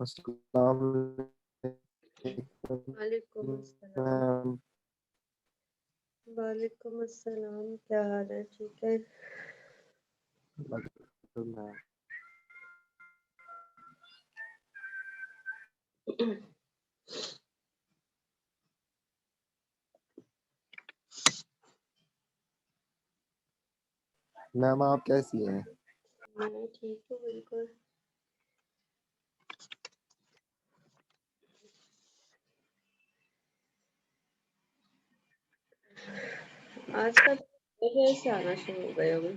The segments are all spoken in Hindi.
अस्सलाम वालेकुम अस्सलाम। वालेकुम। वालेकुम अस्सलाम, क्या हाल है? ठीक है। मैम आप कैसी हैं? मैं ठीक हूँ बिल्कुल। आज का देर से आना शुरू हो गए होंगे।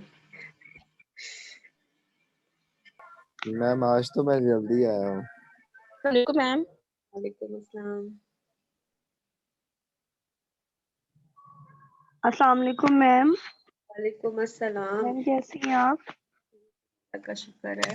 मैम आज तो मैं जल्दी आया हूँ। वालेकुम मैम। वालेकुम अस्सलाम। अस्सलाम वालेकुम मैम। वालेकुम अस्सलाम। मैम कैसी हैं आप? अल्लाह का शुक्र है।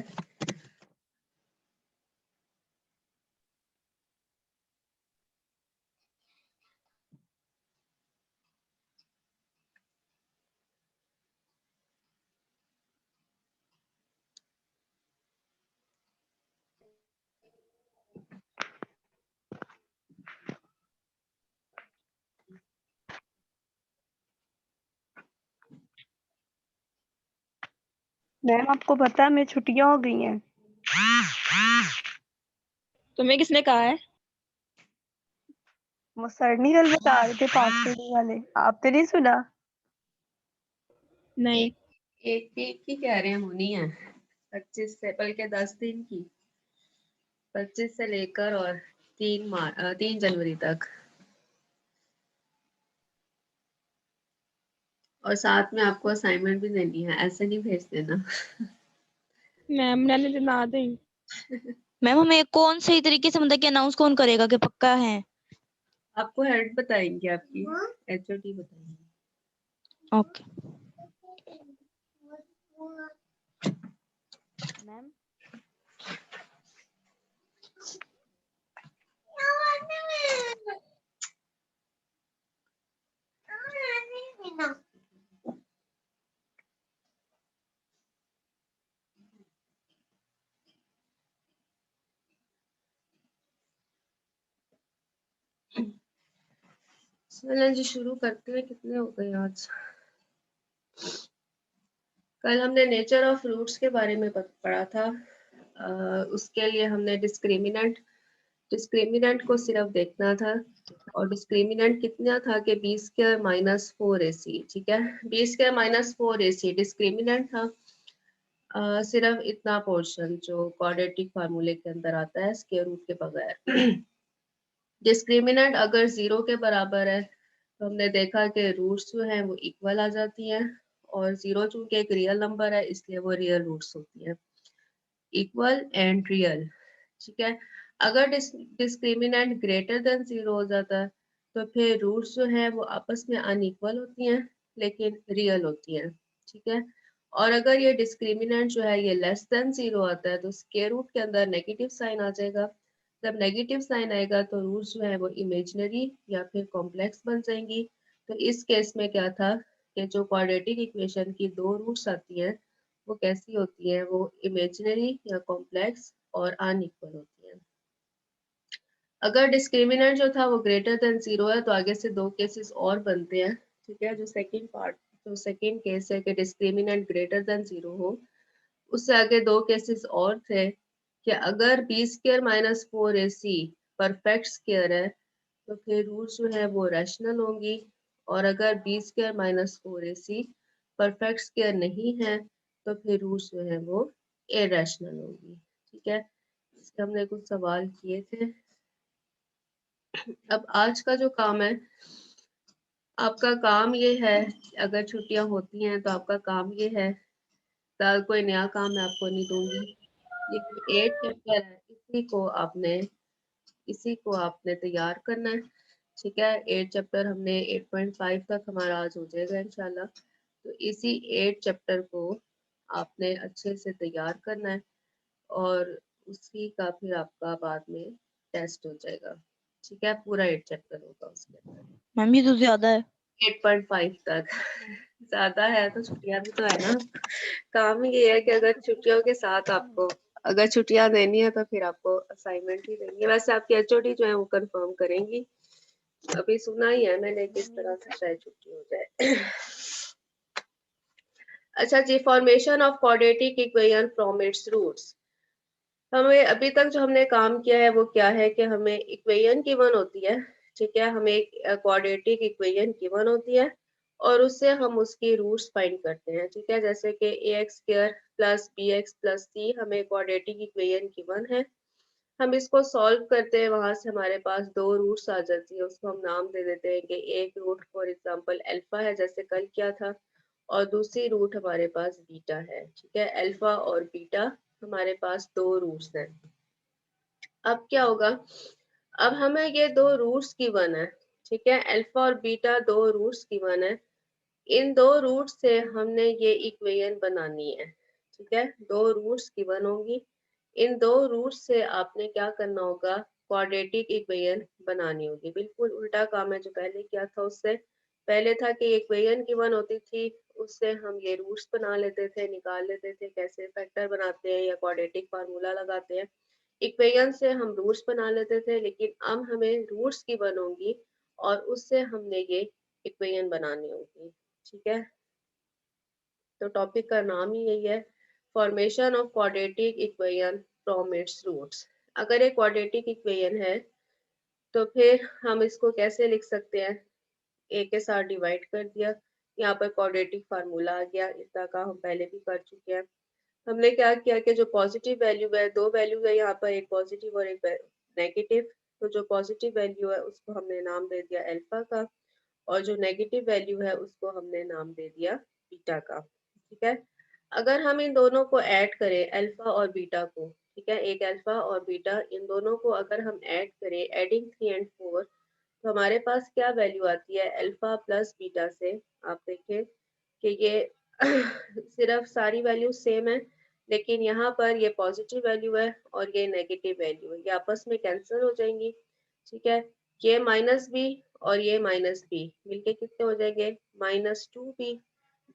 मैम आपको पता है मेरी छुट्टियां हो गई हैं। तुम्हें किसने कहा है? वो सर नहीं कल बता रहे थे पासपोर्ट वाले, आपने नहीं सुना? नहीं। एक वीक की कह रहे हैं होनी है, 25 से, बल्कि 10 दिन की, 25 से लेकर और 3 जनवरी तक। और साथ में आपको असाइनमेंट भी देनी है, ऐसे नहीं भेज देना। मैम ने ना दें। मैम हमें कौन सही तरीके से मतलब कि अनाउंस कौन करेगा कि पक्का है? आपको हेड बताएंगे, आपकी एचओडी बताएंगे। Okay ma'am. चलें जी, शुरू करते हैं। कितने हो गए आज? कल हमने नेचर ऑफ रूट्स के बारे में पढ़ा था। उसके लिए हमने डिस्क्रिमिनेंट को सिर्फ देखना था। और डिस्क्रिमिनेंट कितना था कि बी स्क्वायर माइनस 4ac। ठीक है, B square minus 4ac discriminant था। सिर्फ इतना पोर्शन जो क्वाड्रेटिक फार्मूले के अंदर आता है स्क्वायर रूट के बगैर। डिस्क्रिमिनेंट अगर 0 के बराबर है तो हमने देखा कि रूट्स जो हैं वो इक्वल आ जाती हैं, और 0 चूंकि एक रियल नंबर है इसलिए वो रियल रूट्स होती हैं, इक्वल एंड रियल। ठीक है, अगर डिस्क्रिमिनेंट ग्रेटर देन 0 हो जाता है तो फिर रूट्स जो हैं वो आपस में अनइक्वल होती हैं लेकिन रियल होती हैं। ठीक है, और अगर ये डिस्क्रिमिनेंट जो है ये लेस देन 0 आता है तो स्क्वायर रूट के अंदर नेगेटिव साइन आ जाएगा। जब नेगेटिव साइन आएगा तो रूट्स जो है वो इमेजिनरी या फिर कॉम्प्लेक्स बन जाएंगी। तो इस केस में क्या था कि जो क्वाड्रेटिक इक्वेशन की 2 रूट्स आती हैं वो कैसी होती हैं, वो इमेजिनरी या कॉम्प्लेक्स और अनइक्वल होती हैं। अगर डिस्क्रिमिनेंट जो था वो ग्रेटर देन 0 है तो आगे से 2 केसेस और बनते हैं। ठीक है, जो सेकंड केस है कि डिस्क्रिमिनेंट ग्रेटर देन 0 हो, उससे आगे 2 केसेस और थे कि अगर b square minus 4ac perfect square है तो फिर रूट्स जो है वो रैशनल होंगी, और अगर b square minus 4ac perfect square नहीं है तो फिर रूट्स जो है वो इरेशनल होंगी। ठीक है, इसके हमने कुछ सवाल किए थे। अब आज का जो काम है, आपका काम ये है, अगर छुट्टियां होती हैं तो आपका काम ये है, कोई नया काम मैं आपको नहीं दूंगी, ये 8 चैप्टर है, इसी को आपने तैयार करना है। ठीक है, 8 चैप्टर हमने 8.5 तक हमारा आज हो जाएगा इंशाल्लाह। तो इसी 8 चैप्टर को आपने अच्छे से तैयार करना है और उसी का फिर आपका बाद में टेस्ट हो जाएगा। ठीक है, पूरा 8 चैप्टर होगा उसके अंदर। मैम ये तो ज्यादा है। 8.5 तक ज्यादा है तो छुट्टियां भी तो है ना। काम ये है कि अगर छुट्टियों के साथ आपको अगर छुट्टियां देनी है तो फिर आपको असाइनमेंट ही देंगे। वैसे आपकी एचओडी जो है वो कंफर्म करेंगी, अभी सुना ही है मैंने किस तरह से शायद छुट्टी हो जाए। अच्छा जी, formation of quadratic equation from its roots. हमें अभी तक जो हमने काम किया है वो क्या है कि हमें इक्वेशन गिवन होती है, ठीक है, हमें एक क्वाड्रेटिक इक्वेशन गिवन होती है और उससे हम उसकी रूट्स फाइंड करते हैं, ठीक है। जैसे कि ax² plus bx plus c हमें क्वाड्रेटिक इक्वेशन गिवन है, हम इसको सॉल्व करते हैं, वहां से हमारे पास दो रूट्स आ जाती है, उसको हम नाम दे देते हैं कि एक रूट फॉर एग्जांपल अल्फा है जैसे कल किया था, और दूसरी रूट हमारे पास बीटा है, ठीक है। अल्फा और बीटा हमारे पास दो रूट्स हैं। अब क्या होगा, अब हमें ये दो रूट्स गिवन है, ठीक है, अल्फा और बीटा दो रूट्स गिवन है, इन दो रूट से हमने ये इक्वेशन बनानी है, ठीक है। दो रूट्स गिवन होंगी, इन दो रूट से आपने क्या करना होगा, क्वाड्रेटिक इक्वेशन बनानी होगी। बिल्कुल उल्टा काम है जो पहले किया था उससे। पहले था कि इक्वेशन गिवन होती थी, उससे हम ये रूट्स बना लेते थे, निकाल लेते थे कैसे फैक्टर बनाते हैं या क्वाड्रेटिक फार्मूला लगाते हैं, इक्वेशन से हम रूट्स बना लेते थे। लेकिन अब हमें रूट्स गिवन होंगी और उससे हमने ये इक्वेशन बनानी होगी, ठीक है। तो टॉपिक का नाम ही यही है, formation of quadratic equation from its roots. अगर एक क्वाड्रेटिक इक्वेशन है तो फिर हम इसको कैसे लिख सकते हैं, ए के साथ डिवाइड कर दिया, यहाँ पर क्वाड्रेटिक फार्मूला आ गया, इतना का हम पहले भी कर चुके हैं। हमने क्या किया कि जो पॉजिटिव वैल्यू है, दो वैल्यू है यहाँ पर, एक पॉजिटिव और एक नेगेटिव, तो जो पॉजिटिव वैल्यू है उसको हमने नाम दे दिया अल्फा का, और जो नेगेटिव वैल्यू है उसको हमने नाम दे दिया बीटा का, ठीक है। अगर हम इन दोनों को ऐड करें, अल्फा और बीटा को, ठीक है, एक अल्फा और बीटा, इन दोनों को अगर हम ऐड करें, एडिंग 3 और 4, तो हमारे पास क्या वैल्यू आती है अल्फा प्लस बीटा से। आप देखें कि ये सिर्फ सारी वैल्यू सेम है, लेकिन यहाँ पर ये पॉजिटिव वैल्यू है और ये नेगेटिव वैल्यू है, ये आपस में कैंसिल हो जाएंगी, ठीक है। ये माइनस बी और ये माइनस बी मिलके कितने हो जाएंगे, -2b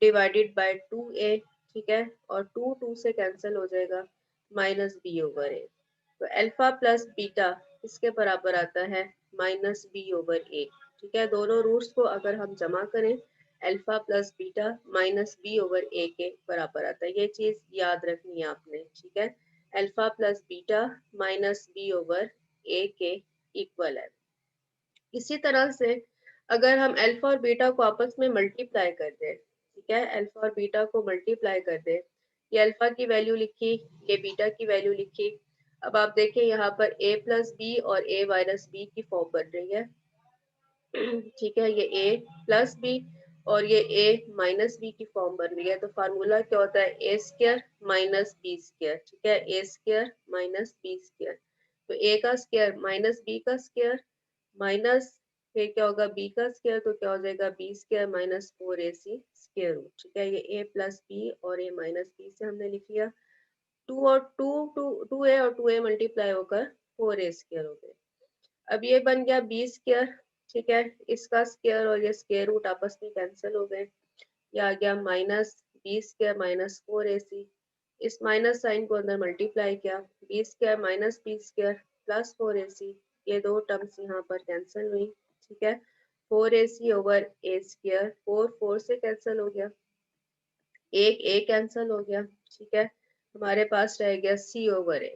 डिवाइडेड बाय 2a, ठीक है, और 2 से कैंसिल हो जाएगा, -b/a। तो अल्फा प्लस बीटा इसके बराबर आता है -b/a, ठीक है। दोनों रूट्स को अगर हम जमा करें, अल्फा प्लस बीटा -b/a के बराबर आता है। ये चीज याद रखनी है आपने, ठीक है। अल्फा प्लस बीटा -b/a के इक्वल है। इसी तरह से अगर हम अल्फा और बीटा को आपस में मल्टीप्लाई कर दें, ठीक है, अल्फा और बीटा को मल्टीप्लाई कर दें, ये अल्फा की वैल्यू लिखी, ये बीटा की वैल्यू लिखी। अब आप देखें यहाँ पर a प्लस बी और a माइनस बी की फॉर्म बन रही है, ठीक है, ये a प्लस बी और ये a माइनस बी की फॉर्म बन रही है। तो फार्मूला क्या होता है, a square minus b square, ठीक है, a square minus b square. तो a का स्क्वायर माइनस b का स्क्वायर माइनस फिर क्या होगा b का स्क्वायर, तो क्या हो जाएगा b square minus 4ac square root, ठीक है। ये a प्लस बी और a माइनस बी से हमने लिख लिया, 2a और 2a मल्टीप्लाई होकर 4a स्क्वायर हो गए। अब ये बन गया b स्क्वायर, ठीक है, इसका स्क्वायर और ये स्क्वायर रूट आपस में कैंसिल हो गए, ये आ गया minus b square minus 4ac, इस माइनस साइन को अंदर मल्टीप्लाई किया, b square minus b square plus 4ac, ये दो टर्म्स यहाँ पर कैंसिल हुई, ठीक है। 4ac ओवर a स्क्वायर, 4 से कैंसिल हो गया, एक a कैंसिल हो गया, ठीक है, हमारे पास रह गया c/a।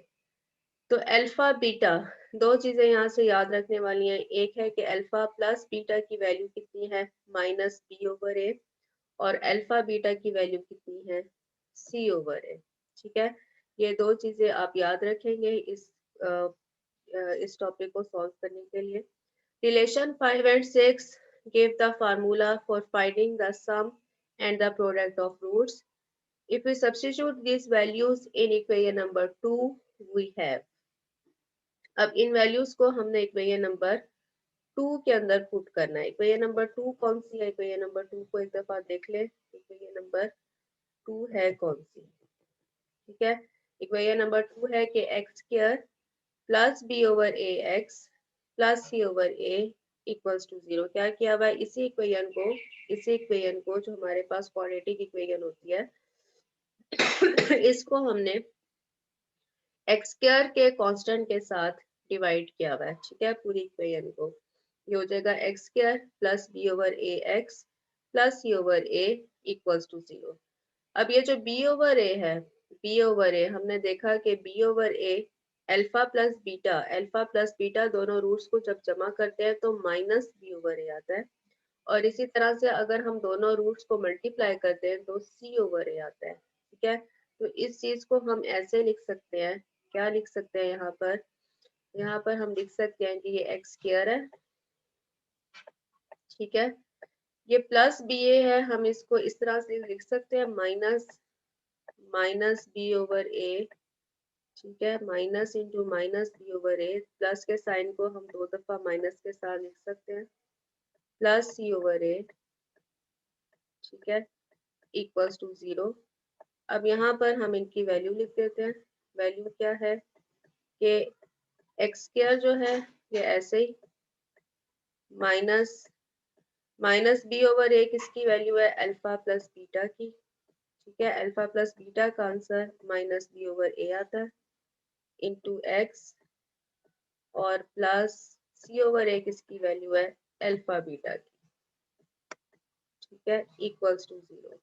तो अल्फा बीटा दो चीजें यहाँ से याद रखने वाली हैं, एक है कि अल्फा प्लस बीटा की वैल्यू कितनी है -b/a, और अल्फा बीटा की वैल्यू कितनी है c/a, ठीक है। ये दो चीजें आप याद रखेंगे इस टॉपिक को सॉल्व करने के लिए। Relation 5 and 6 give the formula for finding the sum and the product of roots. If we substitute these values in equation number 2, we have, अब इन वैल्यूज को हमने इक्वेशन नंबर 2 के अंदर पुट करना है। इक्वेशन नंबर 2 कौन सी है, इक्वेशन नंबर 2 को एक दफा देख ले, इक्वेशन नंबर 2 है कौन सी, ठीक है। इक्वेशन नंबर 2 है कि x square plus b/ax plus c/a equals to 0। क्या किया हुआ है, इसी इक्वेशन को जो हमारे पास क्वाड्रेटिक इक्वेशन होती है इसको हमने एक्स स्क्वायर के कांस्टेंट के साथ डिवाइड किया हुआ है, ठीक है, पूरी इक्वेशन को। ये हो जाएगा x square plus b over a x plus c over a equals to 0। अब ये जो b ओवर ए है, b ओवर ए हमने देखा कि b over a alpha plus beta दोनों रूट्स को जब जमा करते हैं तो माइनस b ओवर ए आता है, और इसी तरह से अगर हम दोनों रूट्स को मल्टीप्लाई करते हैं तो c ओवर ए आता है, ठीक है। तो इस चीज को हम ऐसे लिख सकते हैं, क्या लिख सकते हैं यहाँ पर हम लिख सकते हैं कि ये एक्स स्क्वायर है, ठीक है, ये प्लस बी ए है, हम इसको इस तरह से लिख सकते हैं माइनस बी ओवर ए, ठीक है, minus into minus b over a, plus के साइन को हम 2 दफा माइनस के साथ लिख सकते हैं, प्लस सी ओवर ए, ठीक है, इक्वल्स टू 0। अब यहाँ पर हम इनकी वैल्यू लिख देते हैं। वैल्यू क्या है कि एक्स स्क्वायर जो है ये ऐसे ही माइनस बी ओवर ए किसकी वैल्यू है, अल्फा प्लस बीटा की, ठीक है, अल्फा प्लस बीटा का आंसर माइनस बी ओवर ए आता है इंटू एक्स, और प्लस सी ओवर ए किसकी वैल्यू है, अल्फा बीटा की, ठीक है, इक्वल्स टू 0।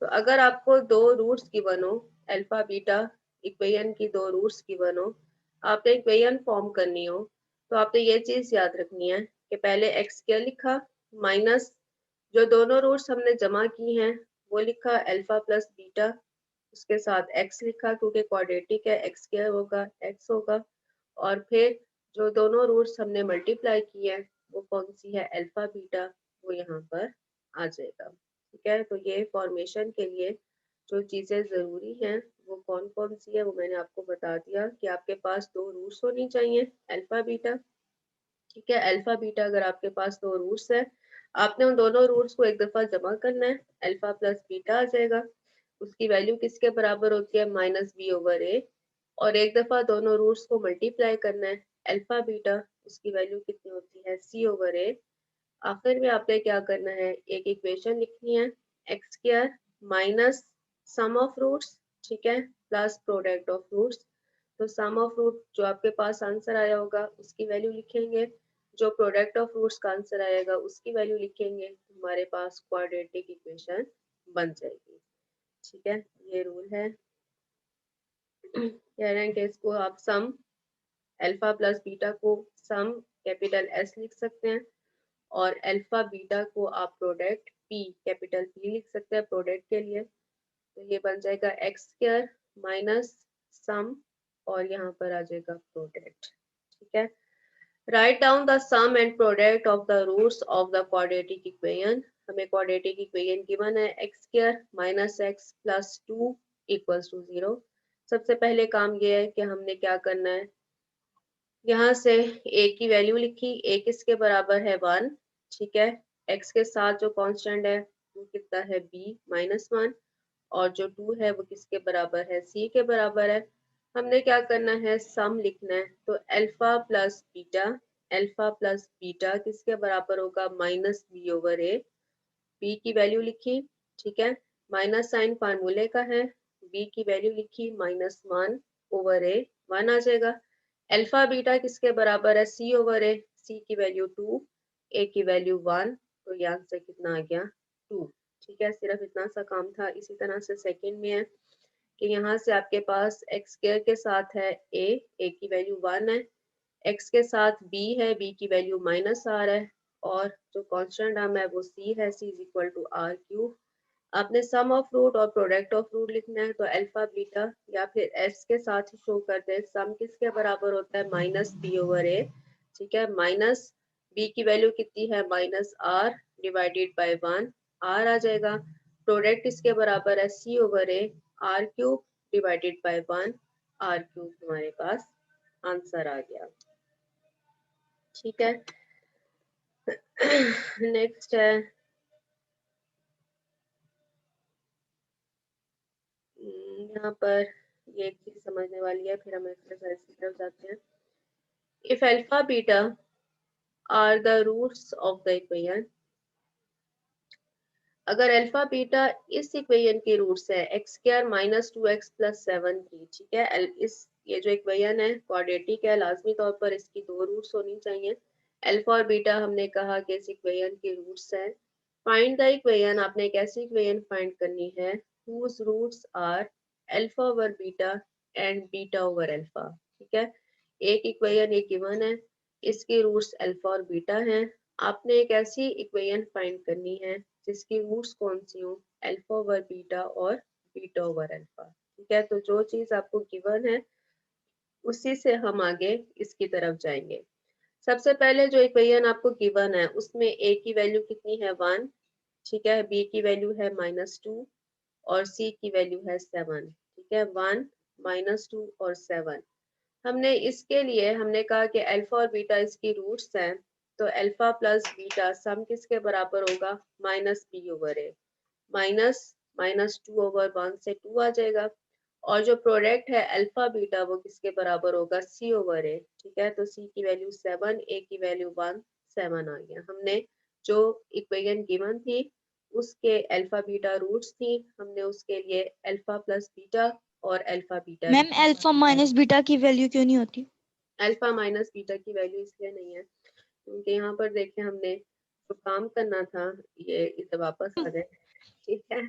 तो अगर आपको दो रूट्स गिवन हो, अल्फा बीटा इक्वेशन की दो रूट्स गिवन हो, आपने इक्वेशन फॉर्म करनी हो, तो आपने ये चीज याद रखनी है कि पहले एक्स क्या लिखा, माइनस जो दोनों रूट्स हमने जमा की हैं वो लिखा अल्फा प्लस बीटा, उसके साथ एक्स लिखा क्योंकि क्वाड्रेटिक है, एक्स क्या होगा, एक्स होगा, और फिर जो दोनों रूट्स हमने मल्टीप्लाई किए हैं वो कौन सी है, अल्फा बीटा, वो यहाँ पर आ जाएगा, ठीक है। तो ये फॉर्मेशन के लिए जो चीजें जरूरी हैं वो कौन कौन सी है वो मैंने आपको बता दिया कि आपके पास दो रूट्स होनी चाहिए अल्फा बीटा, ठीक है, अल्फा बीटा अगर आपके पास दो रूट्स है, आपने उन दोनों रूट्स को एक दफा जमा करना है, अल्फा प्लस बीटा आ जाएगा, उसकी वैल्यू किसके बराबर होती है, माइनस बी ओवर ए, और एक दफा दोनों रूट्स को मल्टीप्लाई करना है अल्फा बीटा, उसकी वैल्यू कितनी होती है, सी ओवर ए। आखिर में आपने क्या करना है, एक इक्वेशन लिखनी है, x square minus sum of roots, ठीक है, प्लस प्रोडक्ट ऑफ रूट्स। तो सम ऑफ रूट जो आपके पास आंसर आया होगा उसकी वैल्यू लिखेंगे, जो प्रोडक्ट ऑफ रूट्स का आंसर आएगा उसकी वैल्यू लिखेंगे, हमारे पास क्वाड्रेटिक इक्वेशन बन जाएगी, ठीक है। ये रूल है, कह रहे हैं कि इसको आप सम अल्फा प्लस बीटा को सम कैपिटल एस लिख सकते हैं, और अल्फा बीटा को आप प्रोडक्ट पी कैपिटल पी लिख सकते हैं प्रोडक्ट के लिए। तो ये बन जाएगा एक्स स्क्वायर माइनस सम, और यहाँ पर आ जाएगा प्रोडक्ट, ठीक है। Write down the sum and product of the roots of the quadratic equation. हमें क्वाड्रेटिक इक्वेशन गिवन है x square minus x plus 2 equals to 0। सबसे पहले काम ये है कि हमने क्या करना है, यहाँ से a की वैल्यू लिखी, a किसके बराबर है 1, ठीक है, x के साथ जो कांस्टेंट है वो कितना है b माइनस 1, और जो 2 है वो किसके बराबर है, c के बराबर है। हमने क्या करना है, सम लिखना है, तो अल्फा प्लस बीटा किसके बराबर होगा, माइनस बी ओवर ए, b की वैल्यू लिखी, ठीक है, माइनस साइन फार्मूले का है, b की वैल्यू लिखी माइनस 1 ओवर ए, 1 आ जाएगा। अल्फा बीटा किसके बराबर है, c ओवर ए, c की वैल्यू 2, a की वैल्यू 1, तो यहाँ से कितना आ गया 2, ठीक है, सिर्फ इतना सा काम था। इसी तरह से सेकंड में है कि यहाँ से आपके पास x स्क्वायर के साथ है a की वैल्यू 1 है, x के साथ b है, b की वैल्यू माइनस r है, और जो कांस्टेंट टर्म है वो c है, c is equal to r cube. आपने सम ऑफ रूट और प्रोडक्ट ऑफ रूट लिखना है, तो अल्फा बीटा या फिर एस के साथ ही शो करते हैं, सम किसके बराबर होता है, माइनस बी ओवर ए, ठीक है, माइनस बी की वैल्यू कितनी है, minus r divided by 1, r आ जाएगा। प्रोडक्ट इसके बराबर है c over a, r cube divided by 1, r cube हमारे पास आंसर आ गया, ठीक है। नेक्स्ट है यहाँ पर ये एक चीज समझने वाली है, फिर हम एक्सरसाइज की तरफ जाते हैं। If alpha beta are the roots of the equation, अगर अल्फा बीटा इस इक्वेशन के रूट्स है x square minus 2x plus 7 की, ठीक है, इस ये जो इक्वेशन है क्वाड्रेटिक है, लाजमी तौर पर इसकी 2 रूट्स होनी चाहिए। अल्फा और बीटा हमने कहा कि इस इक्वेशन के रूट्स हैं। फाइंड द इक्वेशन, आपने एक ऐसी इक्वेशन फाइंड करनी है whose roots are alpha over beta and beta over alpha. ठीक है, एक इक्वेशन एक गिवन है, इसके रूट्स अल्फा और बीटा हैं। आपने एक ऐसी इक्वेशन फाइंड करनी है जिसकी रूट्स कौन सी हो, अल्फा ओवर बीटा और बीटा ओवर अल्फा। ठीक है, तो जो चीज आपको गिवन है उसी से हम आगे इसकी तरफ जाएंगे। सबसे पहले जो इक्वेशन आपको गिवन है उसमें ए की वैल्यू कितनी है 1, ठीक है, बी की वैल्यू है -2 और सी की वैल्यू है 7। ठीक है, 1 -2 और 7। हमने इसके लिए हमने कहा कि अल्फा और बीटा इसकी रूट्स हैं, तो अल्फा प्लस बीटा सम किसके बराबर होगा, -b ओवर ए। -2 ओवर 1 से 2 आ जाएगा, और जो प्रोडक्ट है अल्फा बीटा वो किसके बराबर होगा, c ओवर ए। ठीक है, तो c की वैल्यू 7, a की वैल्यू 1, 7 आ गया। हमने जो इक्वेशन गिवन थी उसके अल्फा बीटा रूट्स थी, हमने उसके लिए अल्फा प्लस बीटा और alpha beta. Ma'am alpha minus beta की वैल्यू क्यों नहीं होती? अल्फा माइनस बीटा की वैल्यू इसलिए नहीं है क्योंकि यहाँ पर देखें हमने जो काम करना था ये इधर वापस आ गए। ठीक है,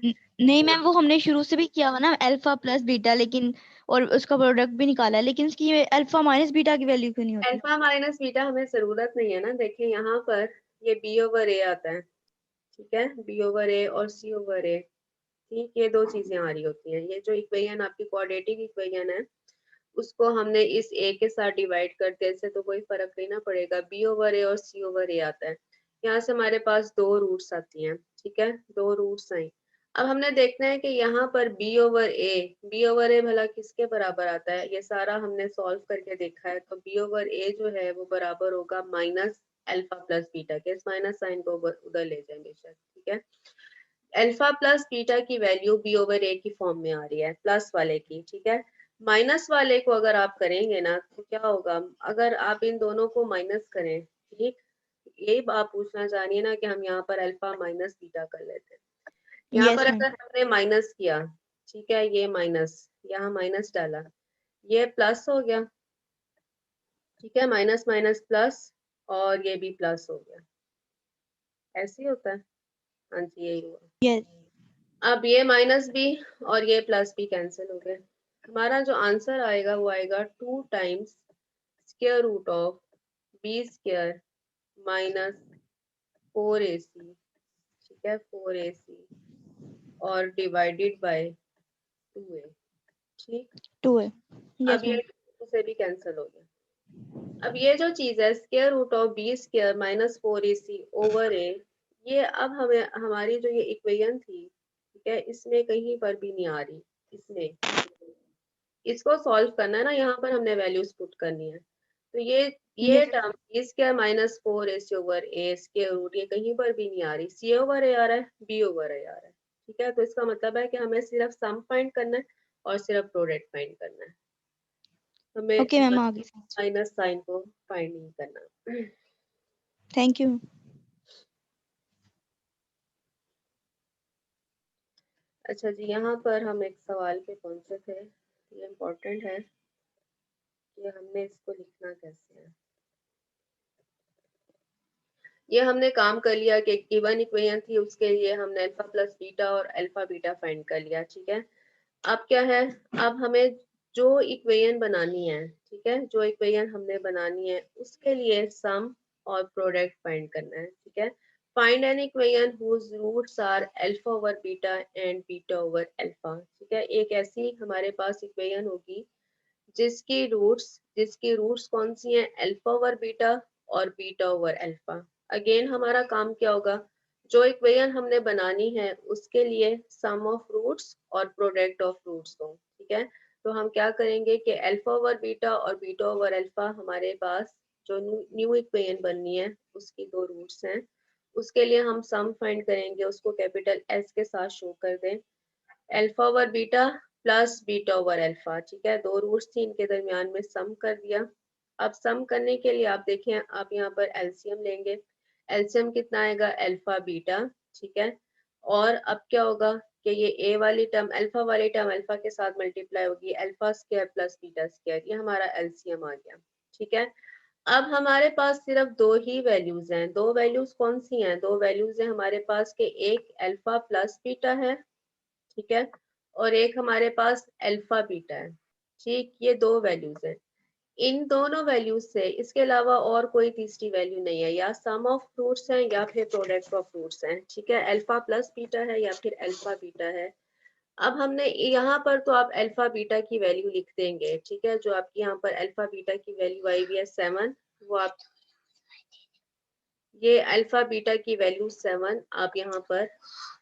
नहीं मैम, वो हमने शुरू से भी किया हुआ ना, अल्फा प्लस बीटा, लेकिन और उसका प्रोडक्ट भी निकाला है, लेकिन इसकी अल्फा माइनस बीटा की वैल्यू क्यों नहीं होती? अल्फा माइनस बीटा हमें जरूरत नहीं है ना। देखें यहाँ पर ये बी ओवर ए आता है, ठीक है, बी ओवर ए और सी ओवर ए। ठीक, ये दो चीजें आ रही होती हैं। ये जो इक्वेशन आपकी क्वाड्रेटिक इक्वेशन है उसको हमने इस ए के साथ डिवाइड करते हैं, इससे तो कोई फर्क नहीं ना पड़ेगा। बी ओवर ए और सी ओवर ए आता है, यहाँ से हमारे पास 2 रूट्स आती हैं। ठीक है, 2 रूट्स आई। अब हमने देखना है कि यहाँ पर बी ओवर ए भला किसके बराबर आता है, ये सारा हमने सॉल्व करके देखा है। तो बी ओवर ए जो है वो बराबर होगा माइनस अल्फा प्लस बीटा के। इस माइनस साइन को उधर ले जाएंगे शायद। ठीक है, अल्फा प्लस बीटा की वैल्यू बी ओवर ए की फॉर्म में आ रही है, प्लस वाले की। ठीक है, माइनस वाले को अगर आप करेंगे ना तो क्या होगा, अगर आप इन दोनों को माइनस करें, ठीक, यही आप पूछना चाह रही है ना कि हम यहाँ पर अल्फा माइनस बीटा कर लेते हैं। यहाँ यस पर मैम। अगर हमने माइनस किया, ठीक है, ये माइनस, यहाँ माइनस डाला, ये प्लस हो गया। ठीक है, माइनस माइनस प्लस, और ये भी प्लस हो गया। ऐसे ही होता है। हाँ जी, यही हुआ। यस अब ये माइनस बी और ये प्लस बी कैंसिल हो गए। हमारा जो आंसर आएगा वो आएगा 2 times square root of b square minus 4ac। ठीक है, 4ac और डिवाइडेड बाय 2a। ठीक, 2 है। अब यस ये मैम। 2 से भी कैंसिल हो गया। अब ये जो चीज है square root of b square minus 4ac over a, ये अब हमें हमारी जो ये इक्वेशन थी, ठीक है, इसमें कहीं पर भी नहीं आ रही। इसमें इसको सॉल्व करना है ना, यहाँ पर हमने वैल्यूज पुट करनी है। तो ये this term b square minus 4ac over a square root, ये कहीं पर भी नहीं आ रही। सी ओवर ए आ रहा है, बी ओवर ए आ रहा है। ठीक है, तो इसका मतलब है कि हमें सिर्फ सम फाइंड करना है और सिर्फ प्रोडक्ट फाइंड करना है, हमें ओके मैम, आगे माइनस साइन को फाइंड नहीं करना। Thank you. अच्छा जी, यहाँ पर हम एक सवाल पे पहुंचे थे, ये इम्पोर्टेंट है कि हमने इसको लिखना कैसे है। ये हमने काम कर लिया कि गिवन इक्वेशन थी उसके लिए हमने अल्फा प्लस बीटा और अल्फा बीटा फाइंड कर लिया। ठीक है, अब क्या है, अब हमें जो इक्वेशन बनानी है, ठीक है, जो इक्वेशन हमने बनानी है उसके लिए सम और प्रोडक्ट फाइंड करना है। ठीक है, find an equation whose roots are alpha over beta and beta over alpha. ठीक है, एक ऐसी हमारे पास इक्वेशन होगी जिसकी रूट्स कौन सी हैं, अल्फा ओवर बीटा और बीटा ओवर अल्फा। अगेन हमारा काम क्या होगा, जो इक्वेशन हमने बनानी है उसके लिए सम ऑफ रूट्स और प्रोडक्ट ऑफ रूट्स दो। ठीक है, तो हम क्या करेंगे कि अल्फा ओवर बीटा और बीटा ओवर अल्फा हमारे पास जो न्यू इक्वेशन बननी है उसकी 2 रूट्स हैं, उसके लिए हम सम फाइंड करेंगे, उसको कैपिटल एस के साथ शो कर दें, alpha over beta plus beta over alpha. ठीक है, 2 रूट्स थी, इनके दरमियान में सम कर दिया। अब सम करने के लिए आप देखें, आप यहाँ पर एलसीएम लेंगे, एलसीएम कितना आएगा, अल्फा बीटा। ठीक है, और अब क्या होगा कि ये ए वाली टर्म अल्फा के साथ मल्टीप्लाई होगी alpha square plus beta square, ये हमारा एलसीएम आ गया। ठीक है, अब हमारे पास सिर्फ दो ही वैल्यूज हैं। दो वैल्यूज कौन सी हैं? दो वैल्यूज हैं हमारे पास के एक अल्फा प्लस बीटा है, ठीक है, और एक हमारे पास अल्फा बीटा है। ठीक, ये दो वैल्यूज हैं। इन दोनों वैल्यूज से इसके अलावा और कोई तीसरी वैल्यू नहीं है, या सम ऑफ फ्रूट्स हैं या फिर प्रोडक्ट ऑफ फ्रूट्स हैं। ठीक है, अल्फा प्लस बीटा है या फिर अल्फा बीटा है। अब हमने यहाँ पर तो आप अल्फा बीटा की वैल्यू लिख देंगे। ठीक है, जो आपकी यहाँ पर अल्फा बीटा की वैल्यू आई हुई है 7, वो आप ये अल्फा बीटा की वैल्यू 7 आप यहाँ पर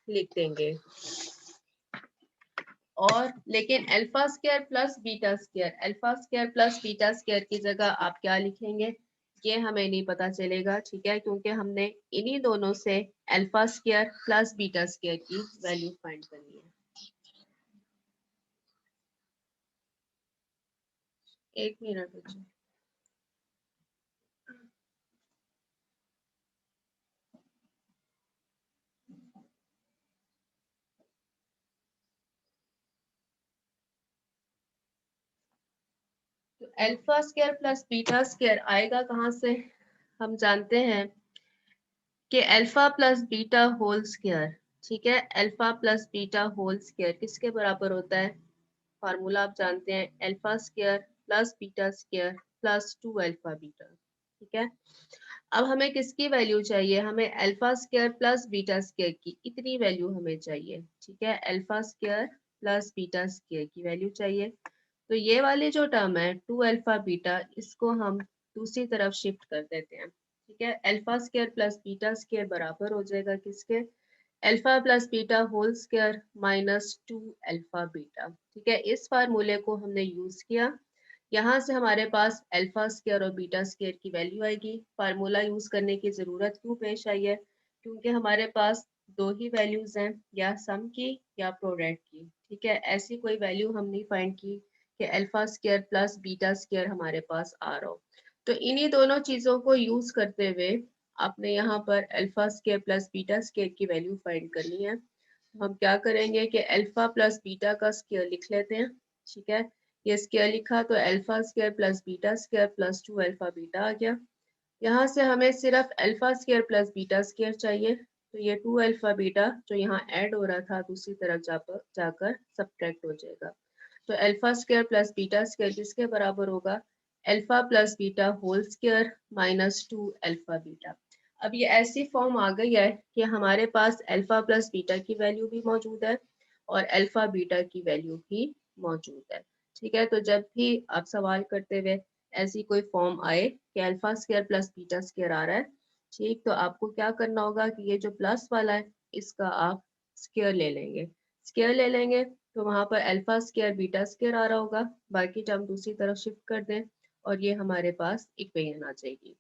लिख देंगे। और लेकिन alpha square plus beta square, alpha square plus beta square की जगह आप क्या लिखेंगे ये हमें नहीं पता चलेगा। ठीक है, क्योंकि हमने इन्हीं दोनों से alpha square plus beta square की वैल्यू फाइंड करनी है। एक मिनट बच्चों। तो alpha square plus beta square आएगा कहाँ से? हम जानते हैं कि alpha plus beta whole square, ठीक है, alpha plus beta whole square किसके बराबर होता है? फार्मूला आप जानते हैं, alpha square plus beta square plus 2 alpha beta. ठीक है, अब हमें किसकी वैल्यू चाहिए? हमें alpha square plus beta square की इतनी वैल्यू हमें चाहिए। ठीक है, alpha square plus beta square की वैल्यू चाहिए। तो ये वाली जो टर्म है 2 अल्फा बीटा, इसको हम दूसरी तरफ शिफ्ट कर देते हैं। ठीक है, alpha square plus beta square बराबर हो जाएगा किसके? Alpha plus beta whole square minus 2 alpha beta. ठीक है, इस फार्मूले को हमने यूज किया। यहाँ से हमारे पास अल्फा स्क्वायर और बीटा स्क्वायर की वैल्यू आएगी। फार्मूला यूज करने की जरूरत क्यों पेश आई है? क्योंकि हमारे पास दो ही वैल्यूज हैं, या सम की या प्रोडक्ट की। ठीक है, ऐसी कोई वैल्यू हम नहीं फाइंड की कि alpha square plus beta square हमारे पास आ रहा हो। तो इन्हीं दोनों चीजों को यूज करते हुए आपने यहाँ पर alpha square plus beta square की वैल्यू फाइंड करनी है। हम क्या करेंगे कि अल्फा प्लस बीटा का स्क्वायर लिख लेते हैं। ठीक है, ये स्क्वायर लिखा तो alpha square plus beta square plus 2 alpha beta आ गया। यहाँ से हमें सिर्फ alpha square plus beta square चाहिए, तो ये 2 अल्फा बीटा जो यहाँ ऐड हो रहा था दूसरी तरफ जाकर सब्ट्रैक्ट हो जाएगा। तो alpha square plus beta square किसके बराबर होगा? Alpha plus beta whole square minus 2 alpha beta. अब ये ऐसी फॉर्म आ गई है कि हमारे पास अल्फा प्लस बीटा की वैल्यू भी मौजूद है और अल्फा बीटा की वैल्यू भी मौजूद है। ठीक है, तो जब भी आप सवाल करते हुए ऐसी कोई फॉर्म आए कि alpha square plus beta square आ रहा है, ठीक, तो आपको क्या करना होगा कि ये जो प्लस वाला है इसका आप स्क्वायर ले लेंगे। स्क्वायर ले लेंगे तो वहां पर अल्फा स्क्वायर बीटा स्क्वायर आ रहा होगा, बाकी टर्म दूसरी तरफ शिफ्ट कर दें और ये हमारे पास इक्वेशन आ जाएगी।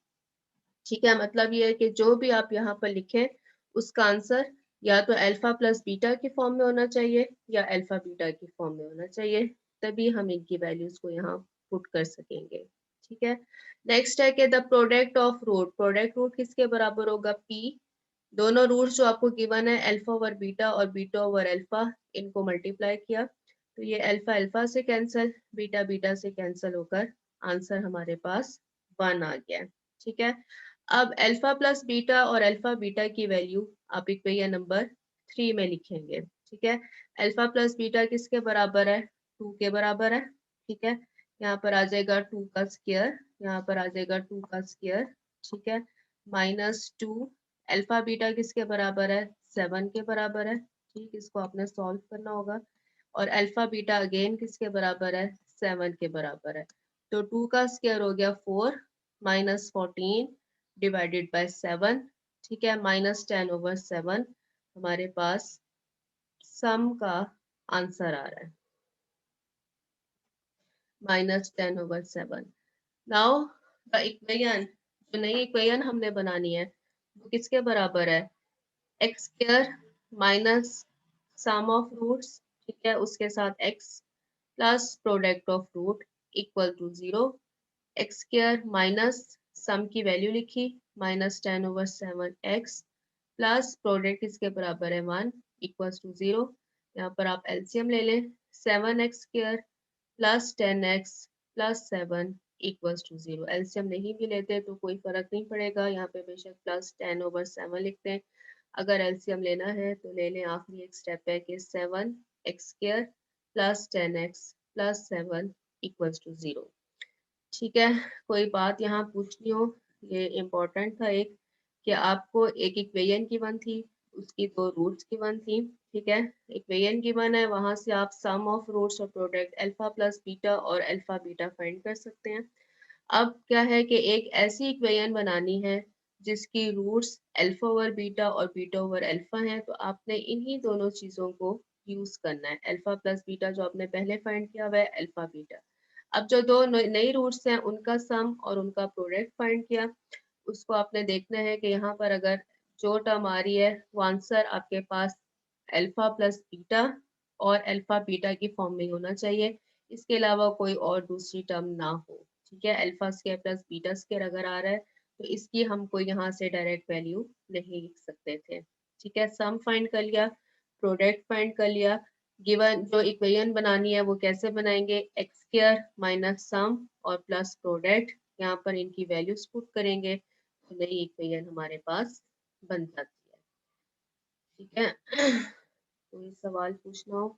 ठीक है, मतलब ये है कि जो भी आप यहाँ पर लिखें उसका आंसर या तो अल्फा प्लस बीटा की फॉर्म में होना चाहिए या अल्फा बीटा की फॉर्म में होना चाहिए, तभी हम इनकी वैल्यूज को यहाँ पुट कर सकेंगे। ठीक है, नेक्स्ट है कि the product of root, product root किसके बराबर होगा? पी। दोनों रूट्स जो आपको गिवन है अल्फा ओवर बीटा और बीटा ओवर अल्फा, इनको मल्टीप्लाई किया तो ये अल्फा अल्फा से कैंसिल, बीटा बीटा से कैंसिल होकर आंसर हमारे पास 1 आ गया। ठीक है, अब अल्फा प्लस बीटा और अल्फा बीटा की वैल्यू आप इक्वेशन नंबर 3 में लिखेंगे। ठीक है, अल्फा प्लस बीटा किसके बराबर है? 2 के बराबर है। ठीक है, यहाँ पर आ जाएगा 2 का स्क्वायर, यहाँ पर आ जाएगा 2 का स्क्वायर। ठीक है, माइनस 2 अल्फा बीटा किसके बराबर है? 7 के बराबर है। ठीक, इसको आपने सॉल्व करना होगा। और अल्फा बीटा अगेन किसके बराबर है? 7 के बराबर है। तो 2 का स्क्वायर हो गया 4 माइनस 14 डिवाइडेड बाय 7। ठीक है, माइनस 10 ओवर 7 हमारे पास सम का आंसर आ रहा है, minus 10 over 7। Now the equation, जो नई इक्वेशन हमने बनानी है वो किसके बराबर है? X square minus sum of roots, ठीक है, उसके साथ x plus product of root equal to 0। X square minus sum की वैल्यू लिखी minus 10 over 7 x plus product इसके बराबर है 1 इक्वल्स टू 0। यहाँ पर आप एलसीएम ले लें, 7x² plus 10x plus 7 equals to 0। LCM नहीं भी लेते तो कोई फर्क नहीं पड़ेगा, यहाँ पे बेशक प्लस 10/7 लिखते हैं। अगर एलसीएम लेना है तो ले लें, आखिरी एक स्टेप है कि 7x² plus 10x plus 7 equals to 0। ठीक है, कोई बात यहाँ पूछनी हो, ये इम्पोर्टेंट था एक, कि आपको एक इक्वेशन गिवन थी, उसकी दो रूट्स गिवन थी। ठीक है, इक्वेशन गिवन है, वहां से आप सम ऑफ रूट्स और प्रोडक्ट अल्फा प्लस बीटा और अल्फा बीटा फाइंड कर सकते हैं। अब क्या है कि एक ऐसी इक्वेशन बनानी है जिसकी रूट्स अल्फा ओवर बीटा और बीटा ओवर अल्फा हैं, तो आपने इन्हीं दोनों चीज़ों को यूज करना है। अल्फा प्लस बीटा जो आपने पहले फाइंड किया हुआ है, अल्फा बीटा। अब जो दो नई रूट्स हैं उनका सम और उनका प्रोडक्ट फाइंड किया, उसको आपने देखना है कि यहाँ पर अगर जो टर्म आ रही है वो आंसर आपके पास अल्फा प्लस बीटा और अल्फा बीटा की फॉर्म में होना चाहिए, इसके अलावा कोई और दूसरी टर्म ना हो। ठीक है, alpha square plus beta square अगर आ रहा है तो इसकी हमको यहाँ से डायरेक्ट वैल्यू नहीं लिख सकते थे। ठीक है, सम फाइंड कर लिया, प्रोडक्ट फाइंड कर लिया, गिवन जो इक्वेशन बनानी है वो कैसे बनाएंगे, x² माइनस सम और प्लस प्रोडक्ट, यहाँ पर इनकी वैल्यूज पुट करेंगे तो नई इक्वेशन हमारे पास बन जाती है। ठीक है, कोई सवाल पूछना हो?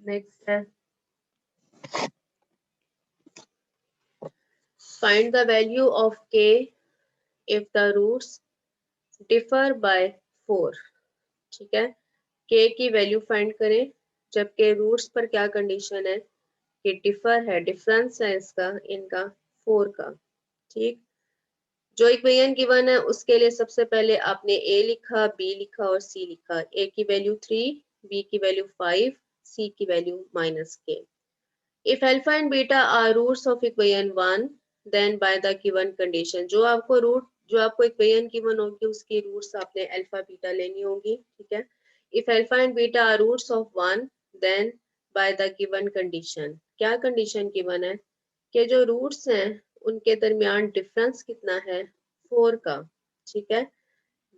नेक्स्ट है, find the value of k if the roots differ by 4। ठीक है, k की वैल्यू फाइंड करें जबकि रूट्स पर क्या कंडीशन है कि डिफर है, डिफरेंस है इसका इनका 4 का। ठीक, जो इक्वेशन गिवन है उसके लिए सबसे पहले आपने a लिखा, b लिखा और c लिखा। a की वैल्यू 3, b की वैल्यू 5, c की value -k। If alpha and beta are roots of equation 1, then by the given condition, जो आपको इक्वेशन गिवन होगी उसकी रूट्स आपने अल्फा बीटा लेनी होगी। ठीक है, if alpha and beta are roots of 1, then by the given condition, क्या कंडीशन गिवन है कि जो रूट्स हैं उनके दरमियान डिफरेंस कितना है, 4 का। ठीक है,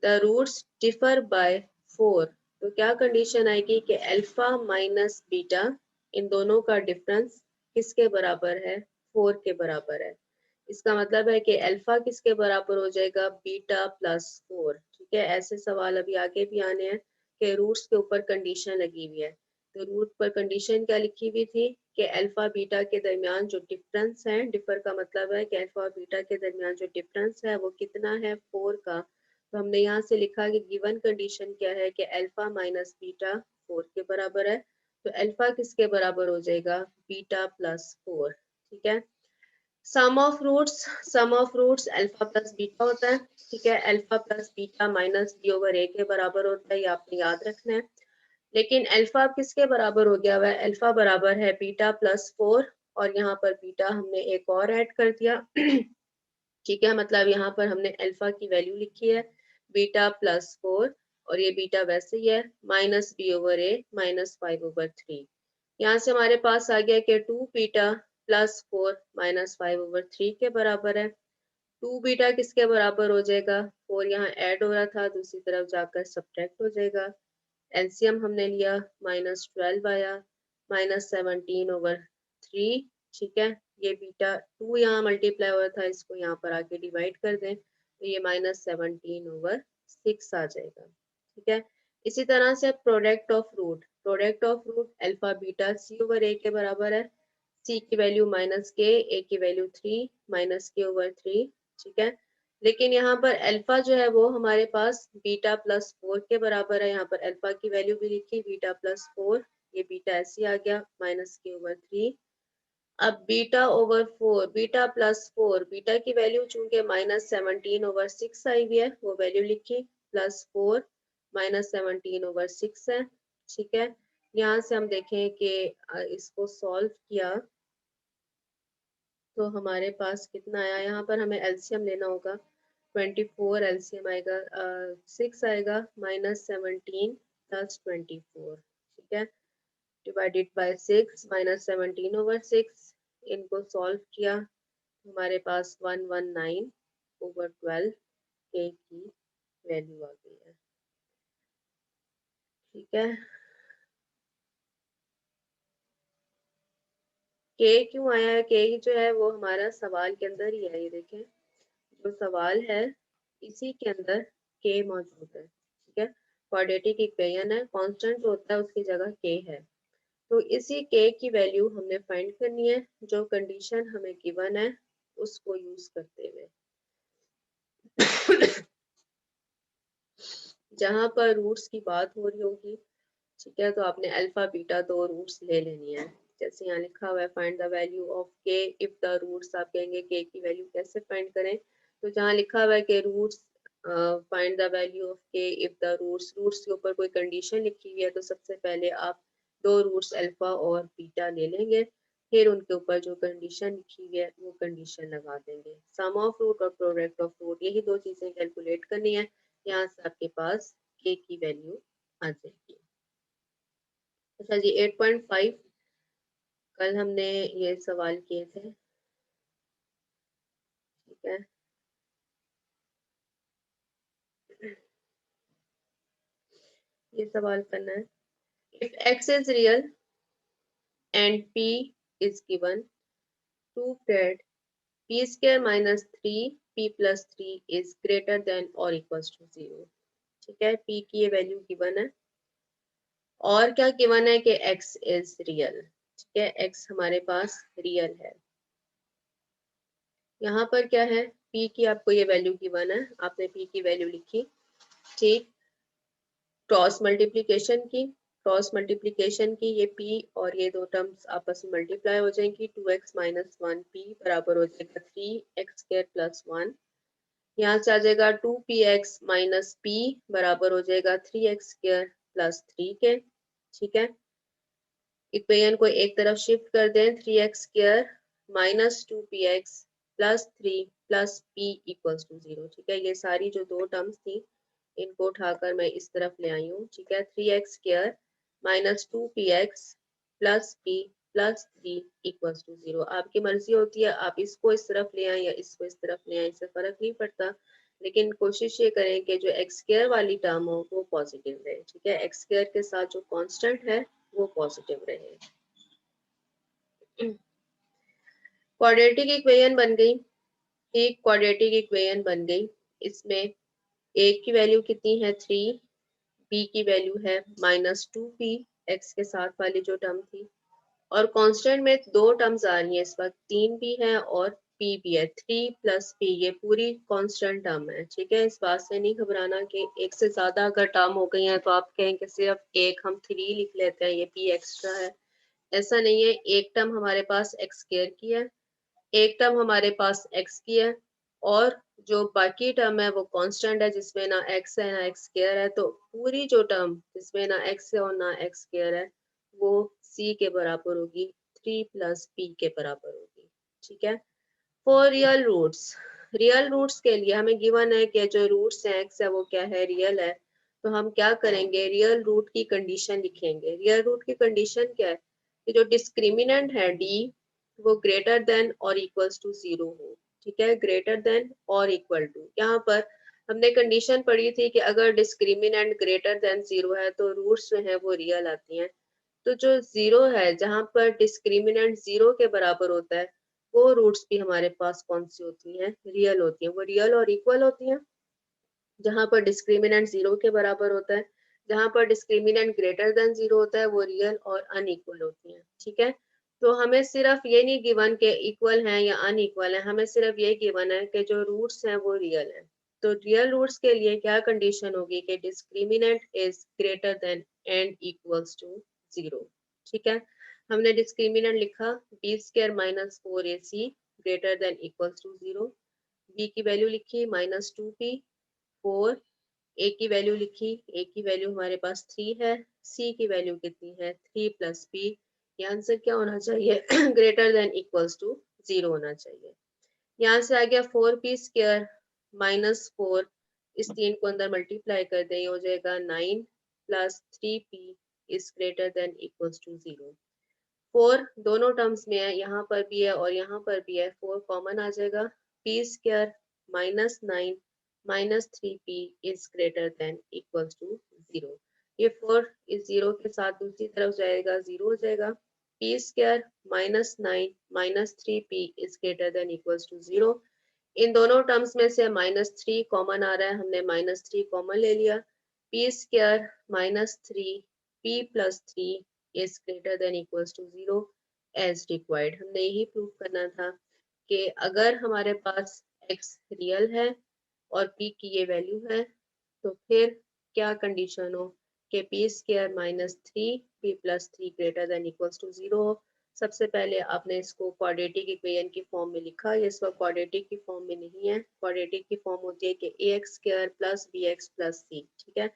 the roots differ by 4, तो क्या कंडीशन आएगी कि अल्फा माइनस बीटा, इन दोनों का डिफरेंस किसके बराबर है, 4 के बराबर है। इसका मतलब है कि अल्फा किसके बराबर हो जाएगा, बीटा प्लस 4। ठीक है, ऐसे सवाल अभी आगे भी आने हैं कि रूट्स के ऊपर कंडीशन लगी हुई है, तो रूट पर कंडीशन क्या लिखी हुई थी कि अल्फा बीटा के दरमियान जो डिफरेंस है, डिफर का मतलब है कि अल्फा और बीटा के दरमियान जो डिफरेंस है वो कितना है, 4 का। तो हमने यहाँ से लिखा कि गिवन कंडीशन क्या है कि अल्फा माइनस बीटा 4 के बराबर है, तो अल्फा किसके बराबर हो जाएगा, बीटा प्लस 4। ठीक है, sum of roots alpha plus beta होता है। ठीक है, alpha plus beta minus b over a के बराबर होता है, ये आपने याद रखना है। लेकिन अल्फा किसके बराबर हो गया हुआ है, अल्फा बराबर है बीटा प्लस 4 और यहाँ पर बीटा हमने एक और ऐड कर दिया। ठीक है, मतलब यहाँ पर हमने अल्फा की वैल्यू लिखी है बीटा प्लस 4 और ये बीटा वैसे ही है minus b over a minus 5/3। यहाँ से हमारे पास आ गया कि 2 बीटा प्लस 4 माइनस 5/3 के बराबर है। 2 बीटा किसके बराबर हो जाएगा, 4 यहाँ ऐड हो रहा था, दूसरी तरफ जाकर सब्ट्रैक्ट हो जाएगा। एलसीएम हमने लिया -12 आया, -17/3। ठीक है, ये बीटा 2 यहाँ मल्टीप्लाई हुआ था, इसको यहाँ पर आके डिवाइड कर दें तो ये -17/6 आ जाएगा। ठीक है, इसी तरह से product of root alpha beta c over a के बराबर है, सी की वैल्यू -k, ए की वैल्यू 3 -k/3। ठीक है, लेकिन यहाँ पर अल्फा जो है वो हमारे पास बीटा प्लस 4 के बराबर है, यहाँ पर अल्फा की वैल्यू भी लिखी बीटा प्लस 4, ये बीटा ऐसे आ गया -k/3। अब beta over 4, beta plus 4, beta की वैल्यू चूंकि -17/6 आई हुई है वो वैल्यू लिखी, प्लस 4 -17/6 है। ठीक है, यहाँ से हम देखें कि इसको सॉल्व किया तो हमारे पास कितना आया, यहाँ पर हमें एलसीएम लेना होगा, 24 एलसीएम आएगा, 6 आएगा -17 + 24। ठीक है, डिवाइडेड बाय 6 -17/6, इनको सॉल्व किया, हमारे पास 119/12 के की वैल्यू आ गई है। ठीक है, के क्यों आया है? के जो है वो हमारा सवाल के अंदर ही है। ये देखें, जो सवाल है इसी के अंदर के मौजूद है। ठीक है, क्वाड्रेटिक इक्वेशन है, कांस्टेंट जो होता है उसकी जगह के है। तो इसी के की वैल्यू हमने फाइंड करनी है, जो कंडीशन हमें गिवन है उसको यूज करते हुए। जहां पर रूट्स की बात हो रही होगी, ठीक है, तो आपने अल्फा बीटा दो रूट्स ले लेनी है। जैसे यहाँ लिखा हुआ है find the value of k if the roots, आप कहेंगे के की वैल्यू कैसे फाइंड करें? तो जहाँ लिखा हुआ है कि roots find the value of k if the roots, roots के ऊपर कोई कंडीशन लिखी हुई है तो सबसे पहले आप दो रूट्स अल्फा और बीटा ले लेंगे, फिर उनके ऊपर जो कंडीशन लिखी हुई है वो कंडीशन लगा देंगे। सम ऑफ रूट और प्रोडक्ट ऑफ रूट, यही दो चीजें कैलकुलेट करनी है। यहाँ से आपके पास के की वैल्यू आ जाएगी। अच्छा जी, 8.5 कल हमने ये सवाल किए थे। ठीक है, ये सवाल करना है। If x is real and p is given, prove that p square minus 3p plus 3 is greater then और इक्वल्स टू 0। ठीक है, p की ये वैल्यू गिवन है और क्या गिवन है कि x इज रियल। ठीक है, x हमारे पास रियल है। यहाँ पर क्या है, p की आपको ये वैल्यू गिवन है, आपने p की वैल्यू लिखी। ठीक, क्रॉस मल्टीप्लिकेशन की, क्रॉस मल्टीप्लिकेशन की, ये p और ये दो टर्म्स आपस में मल्टीप्लाई हो जाएंगी। 2x माइनस 1p बराबर हो जाएगा 3x स्क्वायर प्लस 1। यहाँ से आ जाएगा 2px माइनस p बराबर हो जाएगा 3x स्क्वायर प्लस 3 के। ठीक है, इक्वेशन को एक तरफ शिफ्ट कर दें, 3x square minus 2px plus 3 plus p equals to 0। ठीक है, ये सारी जो दो टर्म्स थी इनको उठाकर मैं इस तरफ ले आई हूँ। ठीक है, 3x square minus 2px plus p plus 3 equals to 0। आपकी मर्जी होती है, आप इसको इस तरफ ले आए या इसको इस तरफ ले आए, इससे फर्क नहीं पड़ता, लेकिन कोशिश ये करें कि जो एक्स स्क्वायर वाली टर्म हो वो पॉजिटिव रहे। ठीक है, एक्स स्क्वायर के साथ जो कांस्टेंट है वो पॉजिटिव रहे। क्वाड्रेटिक इक्वेशन बन गई। एक क्वाड्रेटिक इक्वेशन बन गई, इसमें a की वैल्यू कितनी है 3, b की वैल्यू है -2p, x के साथ वाली जो टर्म थी, और कांस्टेंट में दो टर्म्स आ रही हैं इस वक्त, 3p है और p भी है। 3 प्लस p ये पूरी कांस्टेंट टर्म है। ठीक है, इस बात से नहीं घबराना कि एक से ज्यादा अगर टर्म हो गई है तो आप कहेंगे सिर्फ एक हम 3 लिख लेते हैं, ये p एक्स्ट्रा है। ऐसा नहीं है, एक टर्म हमारे पास x स्क्वायर की है, एक टर्म हमारे पास x की है, और जो बाकी टर्म है वो कांस्टेंट है जिसमें ना x है ना x स्क्वायर है। तो पूरी जो टर्म जिसमें ना x है और ना x स्क्वायर है वो c के बराबर होगी, 3 प्लस p के बराबर होगी। ठीक है, फॉर रियल रूट्स के लिए हमें गिवन है कि जो रूट्स हैं x है वो क्या है, रियल है। तो हम क्या करेंगे, रियल रूट की कंडीशन लिखेंगे। रियल रूट की कंडीशन क्या है कि जो डिस्क्रिमिनेंट है d वो ग्रेटर देन और इक्वल्स टू 0 हो। ठीक है, ग्रेटर देन और इक्वल टू, यहाँ पर हमने कंडीशन पढ़ी थी कि अगर डिस्क्रिमिनेंट ग्रेटर देन 0 है तो रूट्स जो है वो रियल आती हैं। तो जो 0 है, जहां पर डिस्क्रिमिनेंट 0 के बराबर होता है, वो रूट्स भी हमारे पास कौन सी होती हैं, रियल होती हैं। वो रियल और इक्वल होती हैं। जहां पर डिस्क्रिमिनेंट 0 के बराबर होता है, जहां पर डिस्क्रिमिनेंट ग्रेटर देन 0 होता है, वो रियल और अनइक्वल होती हैं। ठीक है, तो हमें सिर्फ ये नहीं गिवन के इक्वल हैं या अनइक्वल है, हमें सिर्फ ये गिवन है कि जो रूट्स हैं वो रियल हैं। तो रियल रूट्स के लिए क्या कंडीशन होगी कि discriminant is greater than and equals to 0। ठीक है, हमने डिस्क्रिमिनेंट लिखा b square minus 4ac greater than equals to 0, b की वैल्यू लिखी -2p, 4, a की वैल्यू लिखी, a की वैल्यू हमारे पास 3 है, c की वैल्यू कितनी है 3 प्लस p, ये आंसर क्या होना चाहिए ग्रेटर देन इक्वल्स टू 0 होना चाहिए। यहाँ से आ गया 4p स्क्वायर माइनस 4, इस 3 को अंदर मल्टीप्लाई कर दें, हो जाएगा 9 plus 3p is greater than equals to 0। 4 दोनों टर्म्स में है, यहाँ पर भी है और यहाँ पर भी है, 4 कॉमन आ जाएगा। P square minus 9 minus 3p is greater than equals to 0। ये 4 इस 0 के साथ दूसरी तरफ जाएगा, 0 हो जाएगा। P square minus 9 minus 3p is greater than equals to 0। इन दोनों टर्म्स में से -3 कॉमन आ रहा है, हमने -3 कॉमन ले लिया। P square minus 3p plus 3 is greater than equals to 0 as required. हमने यही प्रूव करना था कि अगर हमारे पास x रियल है और p की ये वैल्यू है तो फिर क्या कंडीशन हो कि p square minus 3p plus 3 greater than equals to 0 हो। सबसे पहले आपने इसको क्वाड्रेटिक इक्वेशन की फॉर्म में लिखा, ये इस वक्त क्वाड्रेटिक की फॉर्म में नहीं है। क्वाड्रेटिक की फॉर्म होती है कि ax square plus bx plus c, ठीक है।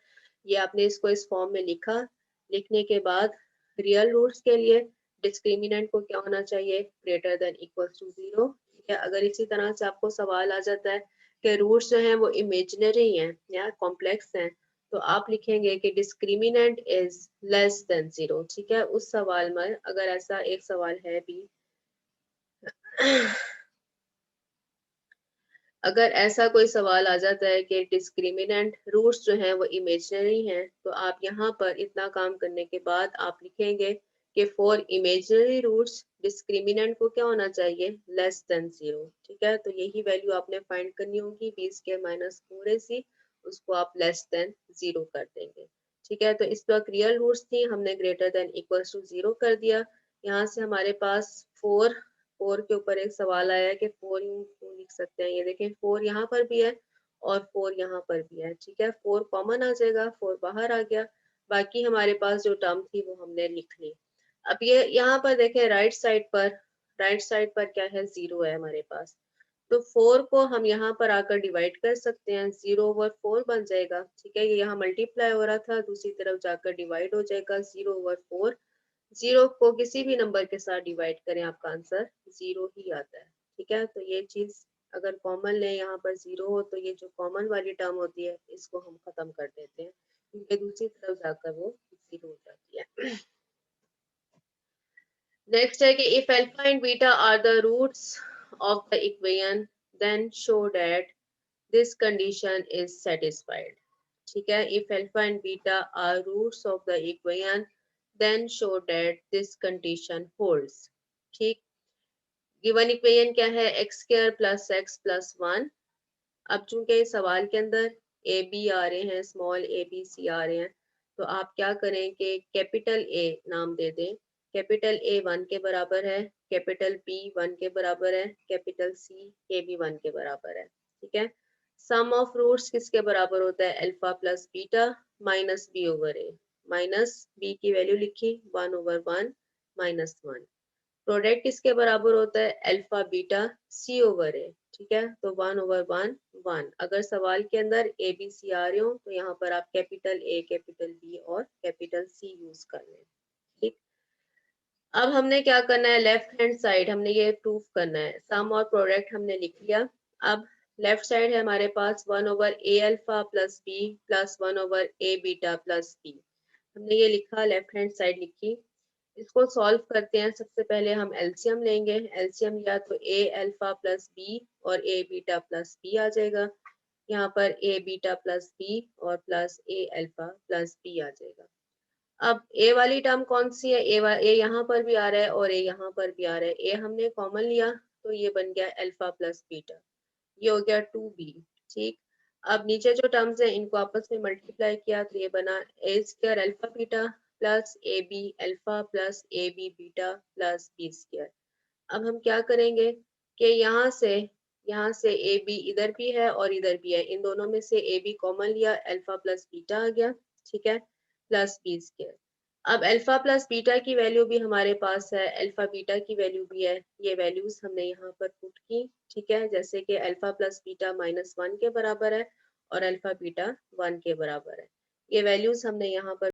ये आपने इसको इस फॉर्म में लिखा। लिखने के बाद रियल रूट्स के लिए डिस्क्रिमिनेंट को क्या होना चाहिए, ग्रेटर देन इक्वल्स टू 0, ठीक है। अगर इसी तरह से आपको सवाल आ जाता है कि रूट्स जो हैं वो इमेजिनरी हैं या कॉम्प्लेक्स हैं, तो आप लिखेंगे कि डिस्क्रिमिनेंट इज लेस देन 0, ठीक है। उस सवाल में अगर ऐसा एक सवाल है भी अगर ऐसा कोई सवाल आ जाता है कि डिस्क्रिमिनेंट रूट्स जो हैं वो इमेजिनरी हैं, तो आप यहाँ पर इतना काम करने के बाद आप लिखेंगे कि फॉर इमेजिनरी रूट्स डिस्क्रिमिनेंट को क्या होना चाहिए, लेस देन 0, ठीक है। तो यही वैल्यू आपने फाइंड करनी होगी, बी स्क्वायर माइनस 4ac, उसको आप लेस देन 0 कर देंगे, ठीक है। तो इस वक्त रियल रूट्स थी, हमने ग्रेटर देन इक्वल्स टू 0 कर दिया। यहाँ से हमारे पास 4 के ऊपर एक सवाल आया है कि 4 यूं क्यों लिख सकते हैं, ये देखें 4 यहाँ पर भी है और 4 यहाँ पर भी है, ठीक है। 4 कॉमन आ जाएगा, 4 बाहर आ गया, बाकी हमारे पास जो टर्म थी वो हमने लिख ली। अब ये यहाँ पर देखें राइट साइड पर क्या है, 0 है हमारे पास, तो 4 को हम यहाँ पर आकर डिवाइड कर सकते हैं, 0 ओवर 4 बन जाएगा, ठीक है। ये यहाँ मल्टीप्लाई हो रहा था, दूसरी तरफ जाकर डिवाइड हो जाएगा, 0 ओवर 4। 0 को किसी भी नंबर के साथ डिवाइड करें, आपका आंसर 0 ही आता है, ठीक है। तो ये चीज अगर कॉमन लें, यहाँ पर 0 हो तो ये जो कॉमन वाली टर्म होती है इसको हम खत्म कर देते हैं, क्योंकि दूसरी तरफ जाकर वो 0 हो जाती है। नेक्स्ट है कि if alpha and beta are the roots of the equation then show that this condition is satisfied, ठीक है। If alpha and beta are roots of the equation then show that this condition holds, ठीक। गिवन इक्वेशन क्या है, x square plus x plus 1। अब चूंकि सवाल के अंदर ए बी आ रहे हैं, स्मॉल ए बी सी आ रहे हैं, तो आप क्या करें कि कैपिटल ए नाम दे दें। कैपिटल ए 1 के बराबर है, कैपिटल बी 1 के बराबर है, कैपिटल सी के भी 1 के बराबर है, ठीक है। सम ऑफ रूट्स किसके बराबर होता है, alpha plus beta minus b over a. Minus b की वैल्यू लिखी 1 ओवर 1 माइनस 1। प्रोडक्ट किसके बराबर होता है, alpha beta c over a, ठीक है। तो 1 ओवर 1 1। अगर सवाल के अंदर ए बी सी आ रहे हो तो यहाँ पर आप कैपिटल ए कैपिटल बी और कैपिटल सी यूज कर लें, ठीक। अब हमने क्या करना है, लेफ्ट हैंड साइड हमने ये प्रूफ करना है, सम और प्रोडक्ट हमने लिख लिया। अब लेफ्ट साइड है हमारे पास 1 over a alpha plus b plus 1 over a beta plus b, हमने ये लिखा, लेफ्ट हैंड साइड लिखी। इसको सॉल्व करते हैं, सबसे पहले हम एलसीएम लेंगे। एलसीएम लिया तो ए अल्फा प्लस बी और ए बीटा प्लस बी आ जाएगा, यहाँ पर ए बीटा प्लस बी और प्लस ए अल्फा प्लस बी आ जाएगा। अब ए वाली टर्म कौन सी है, ए यहाँ पर भी आ रहा है और ए यहाँ पर भी आ रहा है, ए हमने कॉमन लिया तो ये बन गया अल्फा प्लस बीटा, ये हो गया 2b, ठीक। अब नीचे जो टर्म्स हैं इनको आपस में मल्टीप्लाई किया तो ये बना a square alpha beta plus a b alpha plus a b beta plus b square. अब हम क्या करेंगे कि यहाँ से ए बी इधर भी है और इधर भी है, इन दोनों में से ए बी कॉमन लिया, अल्फा प्लस बीटा आ गया, ठीक है, प्लस बी स्क्वायर। अब अल्फा प्लस बीटा की वैल्यू भी हमारे पास है, अल्फा बीटा की वैल्यू भी है, ये वैल्यूज हमने यहाँ पर पुट की, ठीक है। जैसे कि अल्फा प्लस बीटा -1 के बराबर है और अल्फा बीटा 1 के बराबर है, ये वैल्यूज हमने यहाँ पर